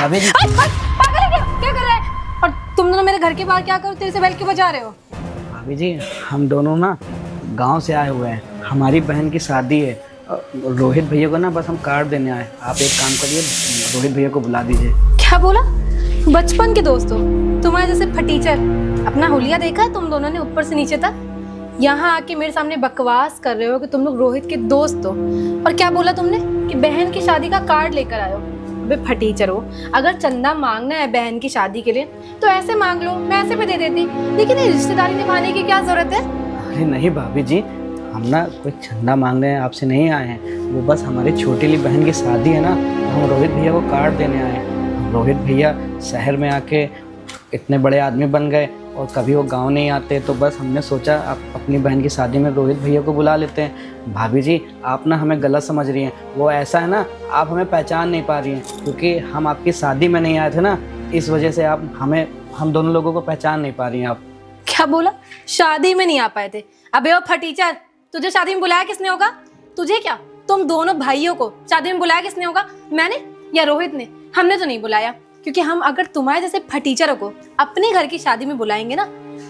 भाभी जी। पागल है क्या कर रहा है? और तुम दोनों मेरे घर के बाहर क्या करो, तेरे से बेल क्यों बजा रहे हो? भाभी जी हम दोनों ना गांव से आए हुए हैं, हमारी बहन की शादी है। रोहित भैया को ना बस हम कार्ड देने आए। आप एक काम करिए, रोहित भैया को बुला दीजिए। क्या बोला? बचपन के दोस्त हो तुम्हारे जैसे फटीचर। अपना हुलिया देखा है तुम दोनों ने ऊपर से नीचे तक? यहाँ आके मेरे सामने बकवास कर रहे हो कि तुम लोग रोहित के दोस्त हो। और क्या बोला तुमने कि बहन की शादी का कार्ड लेकर आयो? अबे फटीचर हो, अगर चंदा मांगना है बहन की शादी के लिए तो ऐसे मांग लो, मैं ऐसे भी दे देती। लेकिन ये रिश्तेदारी निभाने की क्या जरूरत है? अरे नहीं भाभी जी, हम ना कोई चंदा मांगने हैं आपसे नहीं आए हैं। वो बस हमारी छोटी ली बहन की शादी है ना, तो हम रोहित भैया को कार्ड देने आए हैं। रोहित भैया शहर में आके इतने बड़े आदमी बन गए और कभी वो गांव नहीं आते, तो बस हमने सोचा आप अपनी बहन की शादी में रोहित भैया को बुला लेते हैं। भाभी जी आप ना हमें गलत समझ रही हैं। वो ऐसा है ना, आप हमें पहचान नहीं पा रही हैं क्योंकि हम आपकी शादी में नहीं आए थे ना, इस वजह से आप हम दोनों लोगों को पहचान नहीं पा रही हैं आप। क्या बोला? शादी में नहीं आ पाए थे? अबे ओ फटीचर, तुझे शादी में बुलाया किसने होगा? तुझे क्या, तुम दोनों भाइयों को शादी में बुलाया किसने होगा? मैंने या रोहित ने? हमने तो नहीं बुलाया, क्योंकि हम अगर तुम्हारे जैसे फटीचरों को अपने घर की शादी में बुलाएंगे ना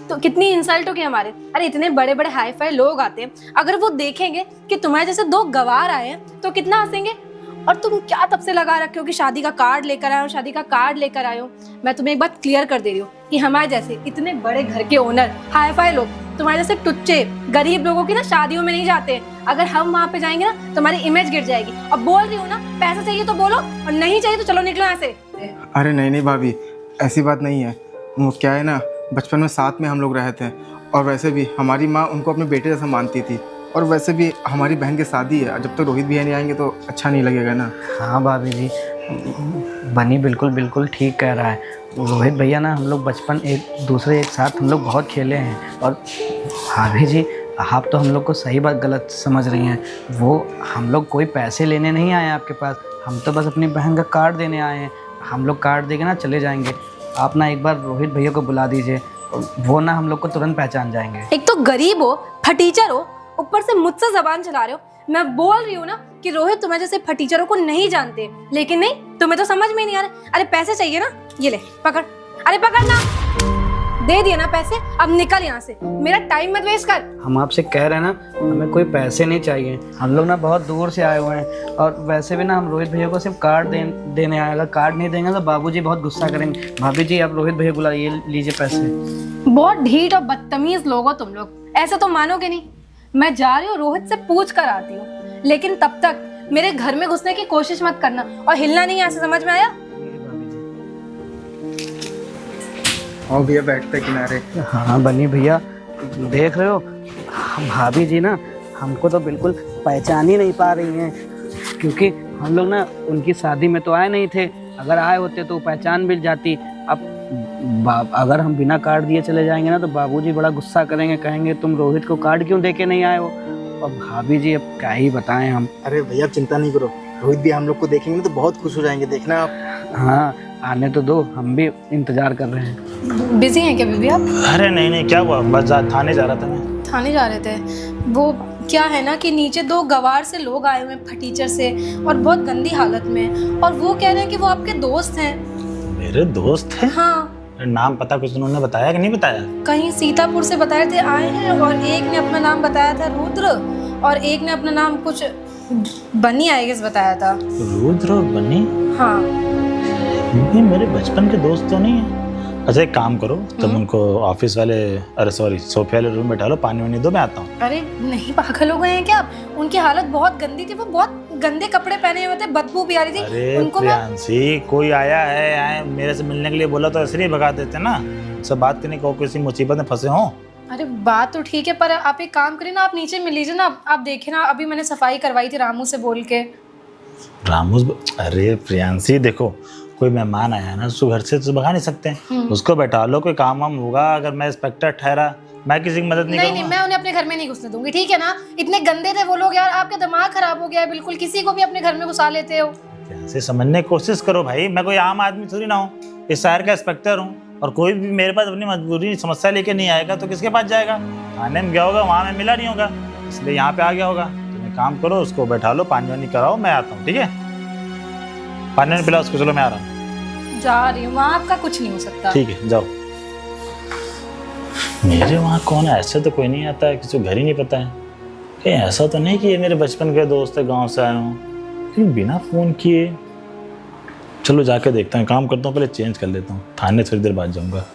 तो कितनी इंसल्ट होगी हमारे। अरे इतने बड़े बड़े हाई फाई लोग आते हैं, अगर वो देखेंगे कि तुम्हारे जैसे दो गवार आए हैं तो कितना हंसेंगे। और तुम क्या तब से लगा रखे हो कि शादी का कार्ड लेकर आए हो, शादी का कार्ड लेकर आए हो। मैं तुम्हें एक बात क्लियर कर दे रही हूँ कि हमारे जैसे इतने बड़े घर के ओनर हाई फाई लोग तुम्हारे जैसे टुच्चे गरीब लोगों की ना शादियों में नहीं जाते। अगर हम वहाँ पे जाएंगे ना तो हमारी इमेज गिर जाएगी। अब बोल रही हूँ ना, पैसा चाहिए तो बोलो और नहीं चाहिए तो चलो निकलो ऐसे। अरे नहीं भाभी, ऐसी बात नहीं है। वो क्या है ना, बचपन में साथ में हम लोग रहे थे और वैसे भी हमारी माँ उनको अपने बेटे जैसा मानती थी। और वैसे भी हमारी बहन की शादी है, जब तक रोहित भैया नहीं आएंगे तो अच्छा नहीं लगेगा ना। हाँ भाभी जी, बनी बिल्कुल ठीक कह रहा है। रोहित भैया ना हम लोग बचपन एक दूसरे एक साथ हम लोग बहुत खेले हैं। और भाभी जी आप तो हम लोग को सही बात गलत समझ रही हैं। वो हम लोग कोई पैसे लेने नहीं आए हैं आपके पास, हम तो बस अपनी बहन का कार्ड देने आए हैं। हम लोग कार्ड देके ना चले जाएंगे। आप ना एक बार रोहित भैया को बुला दीजिए, वो ना हम लोग को तुरंत पहचान जाएंगे। एक तो गरीब हो, फटीचर हो, ऊपर से मुझसे जबान चला रहे हो। मैं बोल रही हूँ ना कि रोहित तुम्हें जैसे फटीचरों को नहीं जानते, लेकिन नहीं, तुम्हें तो समझ में नहीं आ रहा। अरे पैसे चाहिए ना, ये ले पकड़। अरे पकड़ ना, दे दिए ना पैसे, अब निकल यहाँ से, मेरा टाइम मत वेस्ट कर। हम आपसे कह रहे हैं ना, हमें कोई पैसे नहीं चाहिए। हम लोग ना बहुत दूर से आए हुए हैं और वैसे भी ना हम रोहित भैया को सिर्फ कार्ड देने आए। अगर कार्ड नहीं देंगे तो बाबूजी बहुत गुस्सा करेंगे। भाभी जी आप रोहित भैया बुलाइए, लीजिए पैसे। बहुत ढीठ और बदतमीज लोग हो तुम लोग, ऐसे तो मानोगे नहीं। मैं जा रही हूँ, रोहित से पूछ कर आती हूँ, लेकिन तब तक मेरे घर में घुसने की कोशिश मत करना और हिलना नहीं। यहाँ से समझ में आया? और भैया बैठते किनारे। हाँ बनी भैया, देख रहे हो भाभी जी ना हमको तो बिल्कुल पहचान ही नहीं पा रही हैं, क्योंकि हम लोग ना उनकी शादी में तो आए नहीं थे। अगर आए होते तो पहचान मिल जाती। अब अगर हम बिना कार्ड दिए चले जाएंगे ना तो बाबूजी बड़ा गुस्सा करेंगे, कहेंगे तुम रोहित को कार्ड क्यों देके नहीं आए हो। और भाभी जी अब क्या ही बताएं हम। अरे भैया चिंता नहीं करो, रोहित भी हम लोग को देखेंगे तो बहुत खुश हो जाएंगे, देखना आप। हाँ आने तो दो, हम भी इंतजार कर रहे हैं। बिजी हैं क्या बीबी आप? अरे नहीं क्या हुआ, बस थाने जा रहा था मैं। थाने जा रहे थे? वो क्या है ना कि नीचे दो गवार से लोग आए हुए हैं फटीचर से, और बहुत गंदी हालत में, और वो कह रहे हैं कि वो आपके दोस्त हैं। मेरे दोस्त हैं? हाँ। नाम पता कुछ उन्होंने बताया कि नहीं बताया? कहीं सीतापुर से बताए थे आए हैं, और एक ने अपना नाम बताया था रुद्र, और एक ने अपना नाम कुछ बनी आई गेस बताया था। रुद्र और बनी? हाँ। ये मेरे बचपन के दोस्त तो नहीं है। अच्छा एक काम करो, तुम उनको ऑफिस वाले, अरे सॉरी सोफे वाले रूम में बैठा लो, पानी वानी दो, मैं आता हूँ। अरे नहीं, पागल हो गए हैं क्या आप? उनकी हालत बहुत गंदी थी, वो बहुत गंदे कपड़े पहने हुए थे, बदबू भी आ रही थी। अरे उनको प्रियांशी, कोई आया है मेरे से मिलने के लिए बोला तो ऐसे ही भगा देते ना। सब बात करने को किसी मुसीबत में फंसे हो। अरे बात तो ठीक है, पर आप एक काम करिए ना, आप नीचे मिल लीजिए ना। आप देखे ना, अभी मैंने सफाई करवाई थी रामू से बोल के। रामू? अरे प्रियांशी देखो, कोई मेहमान आया है ना, उसको घर से तो भगा नहीं सकते, उसको बैठा लो, कोई काम वाम होगा। अगर मैं इंस्पेक्टर ठहरा, मैं किसी की मदद नहीं करूंगा। नहीं, मैं उन्हें अपने घर में नहीं घुसने दूंगी, ठीक है ना? इतने गंदे थे वो लोग यार, आपका दिमाग खराब हो गया है बिल्कुल, किसी को भी अपने घर में घुसा लेते हो। ऐसे समझने की कोशिश करो भाई, मैं कोई आम आदमी थोड़ी ना हूँ, इस शहर का इंस्पेक्टर हूँ। और कोई भी मेरे पास अपनी मजबूरी समस्या लेके नहीं आएगा तो किसके पास जाएगा? थाने में गया होगा, वहाँ में मिला नहीं होगा, इसलिए यहाँ पे आ गया होगा। तुम एक काम करो, उसको बैठा लो, पानी वानी कराओ, मैं आता हूँ, ठीक है? पानी वानी पिलाओ उसको, चलो मैं आ रहा हूँ। जा रही हूँ, वहाँ आपका कुछ नहीं हो सकता। ठीक है जाओ। मेरे वहाँ कौन है? ऐसे तो कोई नहीं आता है, किसी को घर ही नहीं पता है। कहीं ऐसा तो नहीं कि ये मेरे बचपन के दोस्त है, गांव से आए हों, लेकिन बिना फ़ोन किए। चलो जाके देखता हूँ, काम करता हूँ, पहले चेंज कर लेता हूँ, थाने थोड़ी देर बाद जाऊँगा।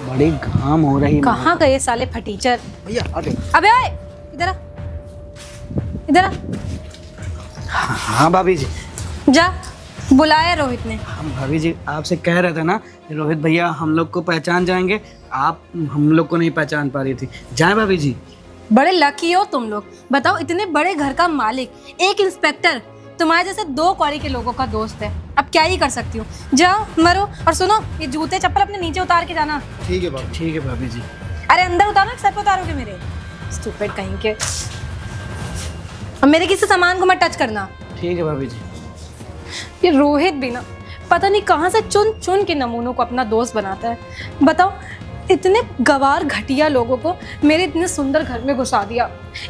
बड़ी घाम हो रही है। कहाँ गए साले फटीचर? भैया अरे अबे आए, इधर आ, इधर आ। हाँ भाभी जी। जा, बुलाया रोहित ने। हम भाभी जी आपसे कह रहे थे ना कि रोहित भैया हम लोग को पहचान जाएंगे, आप हम लोग को नहीं पहचान पा रही थी। जाए भाभी जी। बड़े लकी हो तुम लोग। बताओ, इतने बड़े घर का मालिक, एक इंस्पेक्टर, तुम्हारे जैसे 2 कौड़ी के लोगों का दोस्त है। अब क्या ही कर सकती हूँ, जाओ मरो। और सुनो, ये जूते चप्पल अपने नीचे उतार के जाना। ठीक है भाभी। ठीक है भाभी जी। अरे अंदर उतारो, सर पे उतारोगे मेरे? स्टूपिड कहीं के। और मेरे किसी सामान को मत टच करना। ठीक है भाभी जी। ये रोहित भी ना पता नहीं कहाँ से चुन चुन के नमूनों को अपना दोस्त बनाता है। बताओ, इतने गवार घटिया लोगों को मेरे इतने सुंदर घर में घुसा दिया।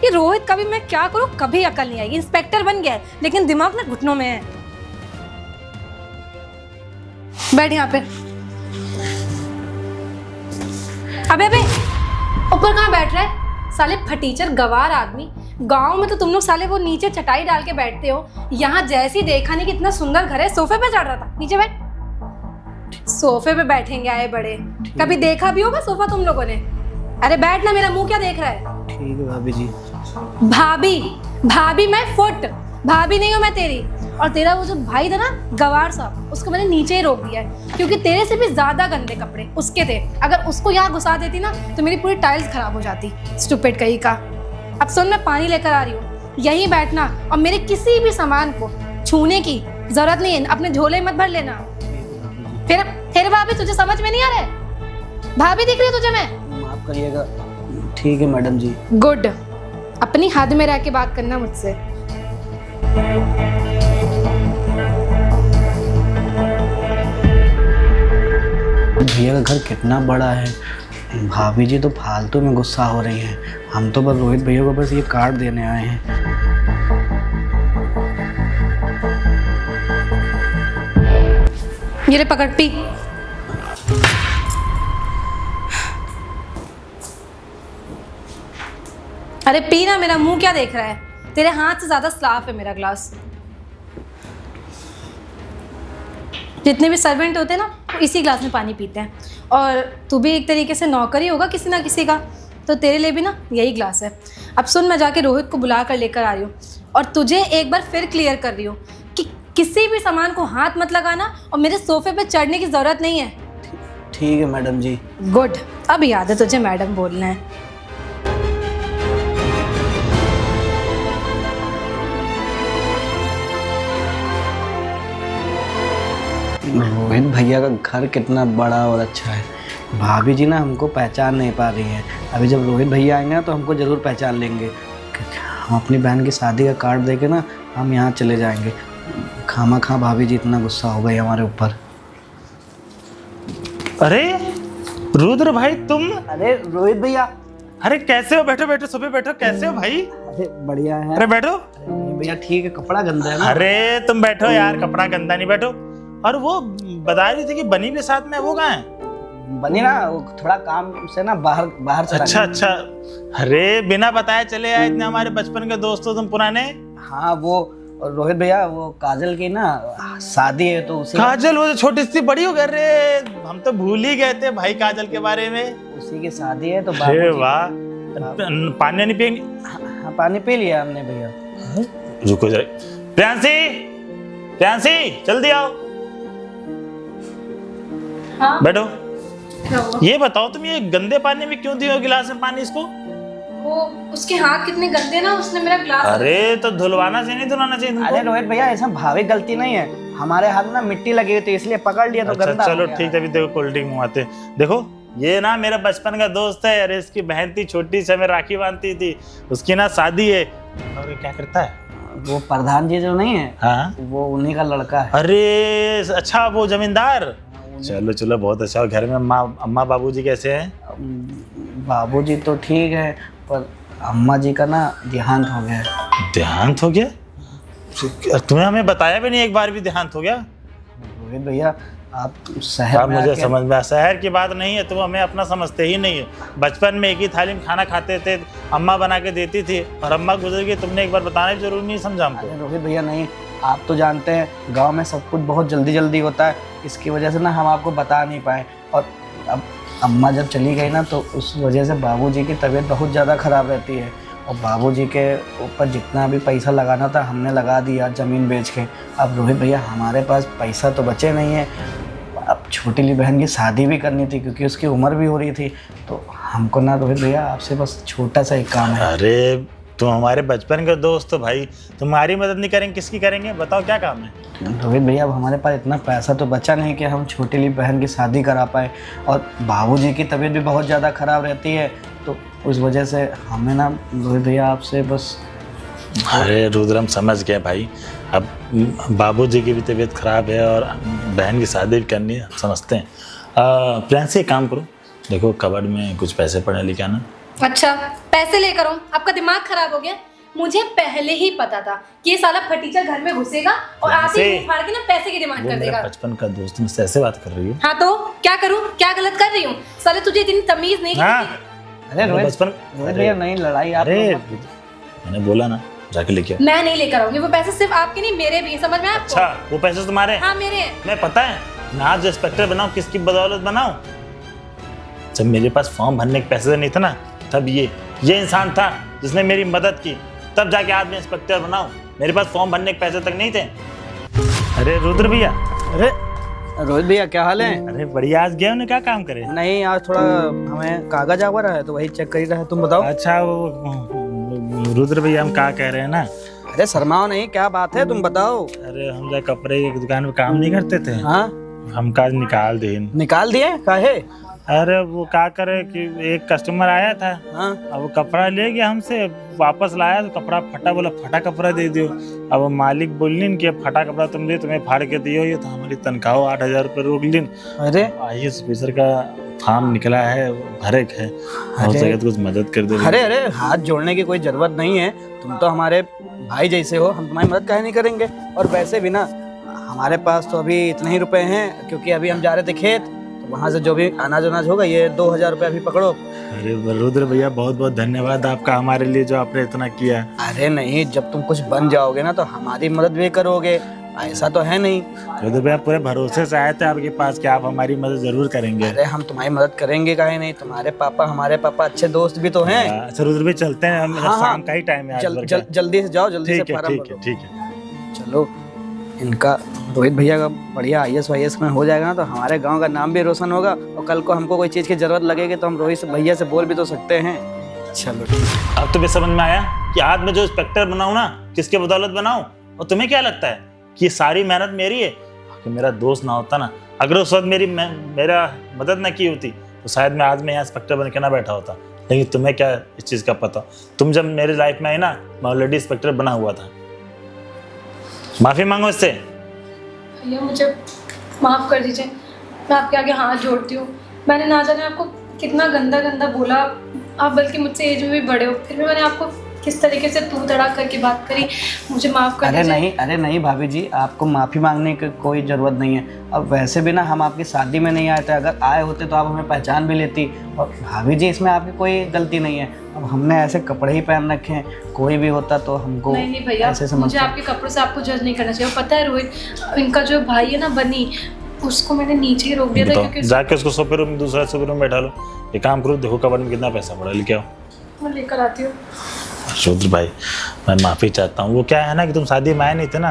ये रोहित का भी मैं क्या करूं, कभी अकल नहीं आएगी। इंस्पेक्टर बन गया है लेकिन दिमाग ना घुटनों में है। बैठ यहाँ पे। अबे अबे, ऊपर कहाँ बैठ रहा है साले फटीचर गवार आदमी? गांव में तो तुम लोग साले वो नीचे चटाई डाल के बैठते हो, यहाँ जैसी देखा नहीं कि इतना सुंदर घर है, सोफे पे चढ़ रहा था। नीचे बैठ। सोफे पे बैठेंगे आए बड़े, कभी देखा भी होगा सोफा तुम लोगों ने? अरे बैठ ना, मेरा मुंह क्या देख रहा है? ठीक है भाभी जी। भाभी भाभी मैं फुट भाभी नहीं हूँ मैं तेरी। और तेरा वो जो भाई था ना गवार साहब, उसको मैंने नीचे ही रोक दिया है, क्योंकि तेरे से भी ज्यादा गंदे कपड़े उसके थे। अगर उसको यहाँ घुसा देती ना तो मेरी पूरी टाइल्स खराब हो जाती। स्टूपिड कहीं का। अब सुन, मैं पानी लेकर आ रही हूँ, यहीं बैठना और मेरे किसी भी सामान को छूने की जरूरत नहीं है। अपने झोले मत भर लेना। फिर भाभी तुझे समझ में नहीं आ रहा है? भाभी दिख रही है तुझे मैं? माफ करिएगा। ठीक है मैडम जी। गुड। अपनी हद में रह के बात करना मुझसे। भैया का घर कितना बड़ा है। भाभी जी तो फालतू में गुस्सा हो रही हैं। हम तो बस रोहित भैया को बस ये कार्ड देने आए हैं। ये ले पकड़, पी। अरे पी ना, मेरा मुंह क्या देख रहा है? तेरे हाथ से ज्यादा साफ है मेरा ग्लास। जितने भी सर्वेंट होते हैं ना वो इसी ग्लास में पानी पीते हैं। और तू भी एक तरीके से नौकर ही होगा किसी ना किसी का, तो तेरे लिए भी ना यही ग्लास है। अब सुन, मैं जाके रोहित को बुला कर लेकर आ रही हूँ और तुझे एक बार फिर क्लियर कर रही हूँ कि किसी भी सामान को हाथ मत लगाना और मेरे सोफे पे चढ़ने की ज़रूरत नहीं है। ठीक है मैडम जी। गुड। अब याद है तुझे मैडम बोलना है। रोहित भैया का घर कितना बड़ा और अच्छा है। भाभी जी ना हमको पहचान नहीं पा रही है। अभी जब रोहित भैया आएंगे ना तो हमको ज़रूर पहचान लेंगे। हम अपनी बहन की शादी का कार्ड देके ना हम यहाँ चले जाएंगे। खामा खा भाभी जी इतना गुस्सा हो गई हमारे ऊपर। अरे रुद्र भाई तुम? अरे रोहित भैया। अरे कैसे हो? बैठो बैठो, सुबह बैठो। कैसे हो भाई? अरे बढ़िया है। अरे बैठो। अरे भैया ठीक है, कपड़ा गंदा है ना। अरे तुम बैठो यार, कपड़ा गंदा नहीं, बैठो। और वो बता रही थी कि बनी के साथ में, वो कहाँ है? बनी ना वो थोड़ा काम से ना बाहर चला अच्छा अच्छा। अरे बिना बताए चले आए, इतने हमारे बचपन के दोस्त हो तुम पुराने। हाँ वो रोहित भैया वो काजल की ना शादी है तो उसी काजल वो जो छोटी सी बड़ी हो गई। अरे हम तो भूल ही गए थे भाई काजल के बारे में। उसी की शादी है तो अरे वाह। पानी नहीं पियेंगे? हाँ पानी पी लिया हमने भैया। रुको जरा। प्रियांशी, प्रियांशी जल्दी आओ। हाँ? बैठो। ये बताओ तुम ये गंदे पानी में क्यों दिए हो गिलास में पानी इसको? वो उसके हाथ कितने गंदे ना, उसने मेरा ग्लास। अरे तो धुलवाना चाहिए, नहीं धुलवाना चाहिए तुमको? अरे रोहित भैया ऐसा भावी गलती नहीं है, हमारे हाथ में ना मिट्टी लगी हुई थी इसलिए पकड़ लिया तो अच्छा, गंदा चलो हो गया। ठीक है, अभी देखो कोल्ड ड्रिंक मंगवाते। देखो ये ना मेरा बचपन का दोस्त है। अरे इसकी बहन थी छोटी सी, हमें राखी बांधती थी, उसकी ना शादी है। और ये क्या करता है? वो प्रधान जी जो नहीं है हाँ वो उन्हीं का लड़का है। अरे अच्छा, वो जमींदार। चलो चलो बहुत अच्छा। घर में अम्मा बाबूजी कैसे हैं? बाबूजी तो ठीक है पर अम्मा जी का ना देहांत हो गया है। देहांत हो गया? तुम्हें हमें बताया भी नहीं, एक बार भी देहांत हो गया? रोहित भैया आप शहर अब में मुझे आके- समझ में आया, शहर की बात नहीं है, तो हमें अपना समझते ही नहीं हो। बचपन में एक ही थाली में खाना खाते थे, अम्मा बना के देती थी, और अम्मा गुजर गई, तुमने एक बार बताना भी जरूरी नहीं समझा हमको। अरे रोहित भैया नहीं, आप तो जानते हैं गांव में सब कुछ बहुत जल्दी जल्दी होता है, इसकी वजह से ना हम आपको बता नहीं पाए। और अब अम्मा जब चली गई ना, तो उस वजह से बाबूजी की तबीयत बहुत ज़्यादा ख़राब रहती है, और बाबूजी के ऊपर जितना भी पैसा लगाना था हमने लगा दिया ज़मीन बेच के। अब रोहित भैया हमारे पास पैसा तो बचे नहीं है, अब छोटी बहन की शादी भी करनी थी क्योंकि उसकी उम्र भी हो रही थी, तो हमको ना रोहित भैया आपसे बस छोटा सा एक काम है। अरे तुम हमारे बचपन के दोस्त हो भाई, तुम्हारी मदद नहीं करेंगे किसकी करेंगे? बताओ क्या काम है? रोहित भैया अब हमारे पास इतना पैसा तो बचा नहीं कि हम छोटी बहन की शादी करा पाए, और बाबूजी की तबीयत भी बहुत ज़्यादा ख़राब रहती है, तो उस वजह से हमें ना रोहित भैया आपसे बस। अरे रुद्र, हम समझ गए भाई, अब बाबूजी की भी तबीयत खराब है और बहन की शादी भी करनी है, हम समझते हैं। प्लान से एक काम करो, देखो कबर्ड में कुछ पैसे पड़े, लेके आना। अच्छा, पैसे लेकर आऊं? आपका दिमाग खराब हो गया? मुझे पहले ही पता था कि ये साला फटीचा घर में घुसेगा और आते ही फाड़ के ना पैसे की डिमांड वो कर मेरा देगा। बचपन का दोस्त, मुझसे ऐसे बात कर रही हो? हाँ तो क्या करूं? क्या गलत कर रही हूँ? साले तुझे इतनी तमीज नहीं हाँ, है? अरे रोहित बचपन, रोहित भैया नहीं, लड़ाई आप अरे लोग मत- मैंने बोला ना जाके लेके आओ। मैं नहीं लेकर आऊंगी, वो पैसे सिर्फ आपके नहीं मेरे भी हैं, समझ में आया आपको? अच्छा, वो पैसे तुम्हारे? हाँ मेरे हैं। मैं पता है मैं आज इंस्पेक्टर बनाऊं, किसकी बदौलत बनाऊं? जब मेरे पास फॉर्म भरने के पैसे नहीं थे ना, तब ये इंसान था जिसने मेरी मदद की, तब जाके आज मैं इंस्पेक्टर बनाऊं। मेरे पास फॉर्म भरने के पैसे तक नहीं थे। अरे रुद्र भैया, अरे रोहित भैया क्या हाल है? अरे बढ़िया, आज गए उन्हें क्या काम करे? नहीं, आज थोड़ा हमें कागज आ रहा है तो वही चेक कर ही रहा है, तुम बताओ। अच्छा, वो रुद्र भैया हम क्या कह रहे हैं ना, अरे शर्माओ नहीं, क्या बात है तुम बताओ। अरे हम जब कपड़े की दुकान पे काम नहीं करते थे, हाँ, हम काज निकाल दे। निकाल दिए काहे? अरे वो क्या करे कि एक कस्टमर आया था, हाँ, अब वो कपड़ा ले गया हमसे, वापस लाया तो कपड़ा फटा, बोला फटा कपड़ा दे दियो। अब वो मालिक बोलिन कि फटा कपड़ा तुम दे, तुम्हें फाड़ के दियो, ये तो हमारी तनख्वाह 8,000 रुपये रोक लिन। अरे आईएएस ऑफिसर का फॉर्म निकला है, भरे है, हो अरे। सके तो कुछ मदद कर दे। अरे अरे हाथ जोड़ने की कोई जरूरत नहीं है, तुम तो हमारे भाई जैसे हो, हम तुम्हारी मदद काहे नहीं करेंगे। और वैसे भी ना हमारे पास तो अभी इतने ही रुपए हैं, क्योंकि अभी हम जा रहे थे खेत, तो वहाँ से जो भी अनाज वनाज होगा, ये 2,000 रुपये अभी पकड़ो। अरे रुद्र भैया, बहुत बहुत धन्यवाद आपका हमारे लिए, जो आपने इतना किया। अरे नहीं, जब तुम कुछ बन जाओगे ना तो हमारी मदद भी करोगे, ऐसा तो है नहीं। रुद्र भैया पूरे भरोसे से आए थे आपके पास कि आप हमारी मदद जरूर करेंगे। अरे हम तुम्हारी मदद करेंगे काहे नहीं, तुम्हारे पापा हमारे पापा अच्छे दोस्त भी तो हैं। अच्छा रुद्र भैया, चलते हैं, हम हाँ, शाम का ही टाइम है आज भर का। जल्दी से जाओ, जल्दी से ठीक है, फॉर्म ठीक है, भरो। ठीक है। चलो, इनका रोहित भैया का बढ़िया IAS वाईएएस में हो जाएगा ना, तो हमारे गांव का नाम भी रोशन होगा, और कल को हमको कोई चीज़ की जरूरत लगेगी तो हम रोहित भैया से बोल भी तो सकते हैं। चलो ठीक है। अब तुम्हें समझ में आया कि आज मैं जो इंस्पेक्टर बनाऊं ना, किसके बदौलत बनाऊं? और तुम्हें क्या लगता है कि ये सारी मेहनत मेरी है? कि मेरा दोस्त ना होता ना, अगर उस वक्त मेरा मदद ना की होती, तो शायद मैं आज में यहाँ इंस्पेक्टर बन के ना बैठा होता। लेकिन तुम्हें क्या इस चीज़ का पता? तुम जब मेरे लाइफ में आए ना, मैं ऑलरेडी इंस्पेक्टर बना हुआ था। माफ़ी मांगो इससे। भैया मुझे माफ़ कर दीजिए, मैं आपके आगे हाथ जोड़ती हूँ। मैंने ना जाने आपको कितना गंदा गंदा बोला, आप बल्कि मुझसे एज में भी बड़े हो, फिर भी मैंने आपको किस तरीके से तू तड़ाक करके बात करी, मुझे माफ़ कर दीजिए। अरे नहीं भाभी जी, आपको माफ़ी मांगने की कोई ज़रूरत नहीं है। अब वैसे भी ना हम आपकी शादी में नहीं आए थे, अगर आए होते तो आप हमें पहचान भी लेती। और भाभी जी, इसमें आपकी कोई गलती नहीं है, अब हमने ऐसे कपड़े ही पहन रखे हैं, कोई भी होता तो हमको नहीं भैया, ऐसे मुझे समझता। आपके कपड़ों से आपको जज नहीं करना चाहिए। पता है रोहित, इनका जो भाई है ना बनी, उसको मैंने नीचे ही रोक दिया था, क्योंकि जाके उसको सोफे रूम, दूसरा सोफे रूम बैठा लो। एक काम करो, देखो कबर्ड में कितना पैसा पड़ा, लेके आओ। मैं लेकर आती हूँ। रुद्र भाई, मैं माफ़ी चाहता हूँ। वो क्या है ना कि तुम शादी में आए नहीं थे ना,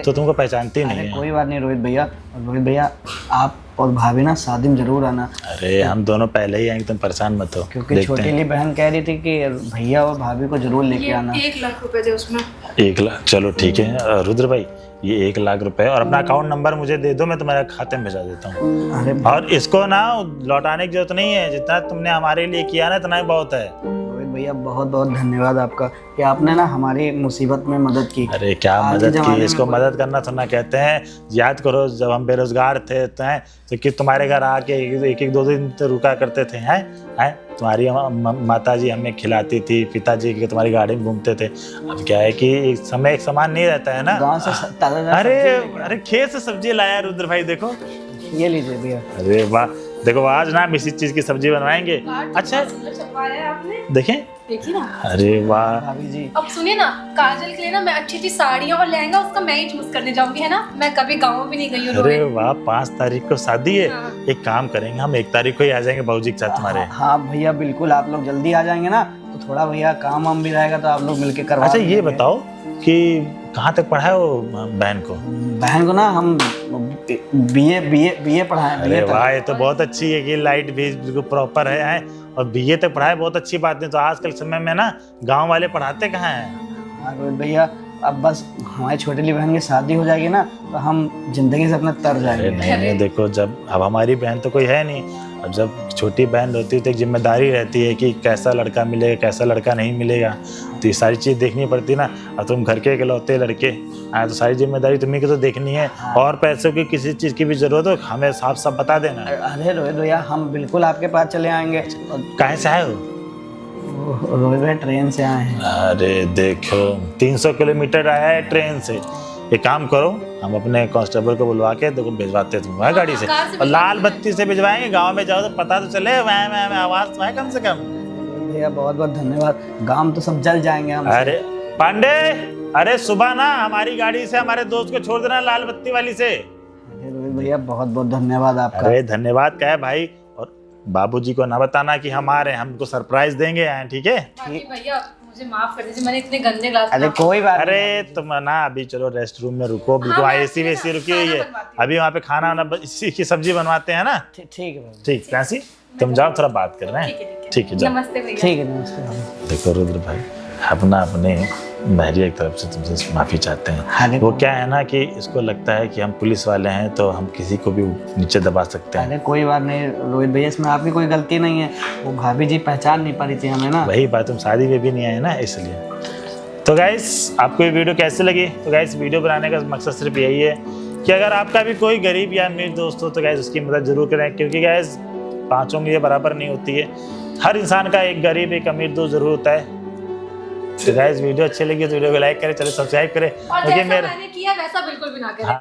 तो तुमको पहचानते ही नहीं अरे है। कोई बात नहीं रोहित भैया, और रोहित भैया आप और भाभी ना शादी में जरूर आना, अरे हम दोनों पहले ही आएंगे, तुम परेशान मत हो। क्योंकि देखते छोटी हैं। ली बहन कह रही थी कि भैया और भाभी को जरूर लेके ये आना। 1 लाख रुपए थे उसमें। 1 लाख, चलो ठीक है। रुद्र भाई, ये 1 लाख रुपए, और अपना अकाउंट नंबर मुझे दे दो, मैं तुम्हारे खाते में भेजा देता हूँ। अरे और इसको ना लौटाने की जरूरत नहीं है, जितना तुमने हमारे लिए किया ना, इतना ही बहुत है। रोहित भैया, बहुत बहुत धन्यवाद आपका कि आपने ना हमारी मुसीबत में मदद की। अरे क्या आज के मदद ज़माने की, में इसको कोई- मदद करना थोड़ा कहते हैं। याद करो जब हम बेरोजगार थे तो कि तुम्हारे घर आके एक एक 2 दिन तो रुका करते थे, हैं तुम्हारी माता जी हमें खिलाती थी, पिताजी की तुम्हारी गाड़ी में घूमते थे। अब क्या है कि एक समय एक समान नहीं रहता है ना। गांव से ताजा अरे खेत से सब्जी लाया रुद्र भाई, देखो ये लीजिए भैया। अरे वाह, देखो आज ना हम इसी चीज की सब्जी बनवाएंगे। अच्छा देखें, देखिए ना। अरे वाह भाभी जी अब सुनिए ना, काजल के लिए ना मैं अच्छी अच्छी साड़ियाँ और लहंगा उसका मैं ही चूज करने जाऊंगी, है ना। मैं कभी गाँव भी नहीं गई हूँ अरे रोहित। वाह, 5 तारीख को शादी है। हाँ। एक काम करेंगे, हम 1 तारीख को ही आ जाएंगे बाबूजी के साथ तुम्हारे। हाँ भैया बिल्कुल, आप लोग जल्दी आ जाएंगे ना तो थोड़ा भैया काम वाम भी रहेगा तो आप लोग मिलके करवा अच्छा ये देंगे। बताओ कि कहाँ तक पढ़ा है वो बहन को? बहन को ना हम बीए पढ़ाए। अरे वाह, ये तो बहुत अच्छी है कि लाइट भी बिल्कुल प्रॉपर है और बीए तक पढ़ाए, बहुत अच्छी बात है। तो आजकल समय में ना गांव वाले पढ़ाते कहाँ हैं। हाँ रोहित भैया, अब बस हमारी छोटी बहन की शादी हो जाएगी ना तो हम जिंदगी से अपना तर अरे जाएंगे। नहीं, देखो जब अब हमारी बहन तो कोई है नहीं, अब जब छोटी बहन होती है तो एक जिम्मेदारी रहती है कि कैसा लड़का मिलेगा कैसा लड़का नहीं मिलेगा, तो ये सारी चीज़ देखनी पड़ती है ना। अब तुम घर के इकलौते लड़के आए तो सारी जिम्मेदारी तुम्हें को तो देखनी है। और पैसों की किसी चीज़ की भी जरूरत हो हमें साफ साफ बता देना। अरे रोहित भैया हम बिल्कुल आपके पास चले आएंगे। कहाँ से आए हो? रोहित भैया ट्रेन से आए हैं। अरे देखो 300 किलोमीटर आया है ट्रेन से। एक काम करो, हम अपने कांस्टेबल को बुलवा के देखो भिजवाते हैं तुम्हारी गाड़ी से, कार से और लाल बत्ती से भिजवाएंगे। गांव में जाओ तो पता तो चले वह आवाज तो है कम से कम। भैया बहुत बहुत धन्यवाद, गांव तो सब जल जाएंगे हम। अरे पांडे, अरे सुबह ना हमारी गाड़ी से हमारे दोस्त को छोड़ देना लाल बत्ती वाली से। अरे रोहित भैया बहुत बहुत धन्यवाद आपका। अरे धन्यवाद क्या है भाई, और बाबूजी को ना बताना कि हम आ रहे हैं, हमको सरप्राइज देंगे आए, ठीक है? बाकी भैया मुझे माफ कर दीजिए, मैंने इतने गंदे ग्लास अरे कोई बात नहीं। अरे तुम ना अभी चलो रेस्ट रूम में रुको, बिल्कुल मैं एसी वेसी रुकी हुई है। खाना बनवाती हूँ। अभी वहाँ पे खाना वाना इसी की सब्जी बनवाते हैं ना। ठीक है भाई। ठीक फ्रांसी, तुम जाओ थोड़ा बात कर रहे हैं। ठीक है जाओ। नमस्ते भैया। ठीक है नमस्ते भाई। देखो रुद्र भाई, अपना अपने बहरिया की तरफ से तुमसे माफ़ी चाहते हैं। अरे वो क्या है ना कि इसको लगता है कि हम पुलिस वाले हैं तो हम किसी को भी नीचे दबा सकते हैं। अरे कोई बात नहीं रोहित भैया, इसमें आपकी कोई गलती नहीं है। वो भाभी जी पहचान नहीं पा रही थी हमें ना। वही बात, तुम शादी में भी नहीं आए ना इसलिए। तो गाइस आपको ये वीडियो कैसे लगी? तो गाइस वीडियो बनाने का मकसद सिर्फ यही है कि अगर आपका भी कोई गरीब या अमीर दोस्त हो तो गाइस उसकी मदद जरूर करें, क्योंकि गाइस पांचों में ये बराबर नहीं होती है। हर इंसान का एक गरीब एक अमीर दोस्त जरूर होता है। तो गाइस वीडियो अच्छी लगी तो वीडियो को लाइक करें, चलो सब्सक्राइब करें, और क्योंकि जैसा मैंने किया वैसा बिल्कुल भी ना करें।